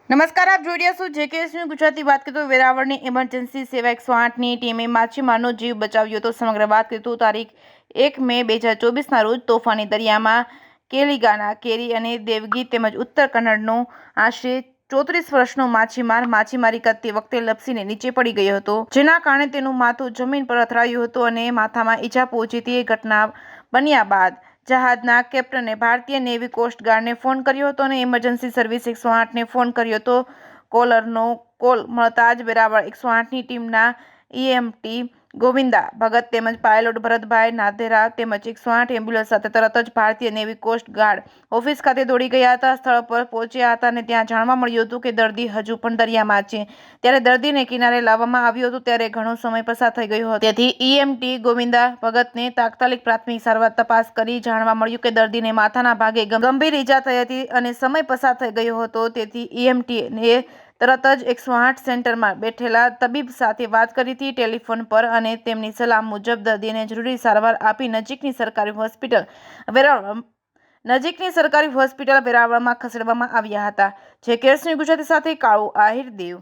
નમસ્કાર, આપ જોઈ રહ્યા છો જેકેએસની ગુજરાતી. વાત કરીએ તો વેરાવળની ઇમરજન્સી સેવા 108ની ટીમે માછીમારનો જીવ બચાવ્યો હતો. સમગ્ર વાત કરીએ તો તારીખ 1 મે 2024ના રોજ તોફાની દરિયામાં કેલિગાના કેરી અને દેવગી તેમજ ઉત્તર કન્નડનો આશરે 34 વર્ષનો માછીમાર માછીમારી કરતી વખતે લપસીને નીચે પડી ગયો હતો, જેના કારણે તેનું માથું જમીન પર અથડાયું હતું અને માથામાં ઈજા પહોંચી હતી. ઘટના બન્યા બાદ જહાજના કેપ્ટને ભારતીય નેવી કોસ્ટગાર્ડને ફોન કર્યો હતો અને ઇમરજન્સી સર્વિસ 108ને ફોન કર્યો હતો. કોલરનો કોલ મળતા જ વેરાવળ 108ની ટીમના ઈએમટી ગોવિંદા ભગત તેમજ પાયલોટ ભરતભાઈ નાધેરા તેમજ 108 એમ્બ્યુલન્સ સાથે તરત જ ભારતીય નેવી કોસ્ટ ગાર્ડ ઓફિસ ખાતે દોડી ગયા હતા. સ્થળ પર પહોંચ્યા હતા અને ત્યાં જાણવા મળ્યું હતું કે દર્દી હજુ પણ દરિયામાં છે. ત્યારે દર્દીને કિનારે લાવવામાં આવ્યો હતો ત્યારે ઘણો સમય પસાર થઈ ગયો હતો. તેથી ઈએમટી ગોવિંદા ભગતને તાત્કાલિક પ્રાથમિક સારવાર તપાસ કરી જાણવા મળ્યું કે દર્દીને માથાના ભાગે ગંભીર ઈજા થઈ હતી અને સમય પસાર થઈ ગયો હતો. તેથી ઈએમટીએ તરત જ 108 સેન્ટરમાં બેઠેલા તબીબ સાથે વાત કરી હતી ટેલિફોન પર અને તેમની સલાહ મુજબ દર્દીને જરૂરી સારવાર આપી નજીકની સરકારી હોસ્પિટલ વેરાવળમાં ખસેડવામાં આવ્યા હતા. જેકેએસની ગુજરાતી સાથે કાળુ આહિર, દેવ.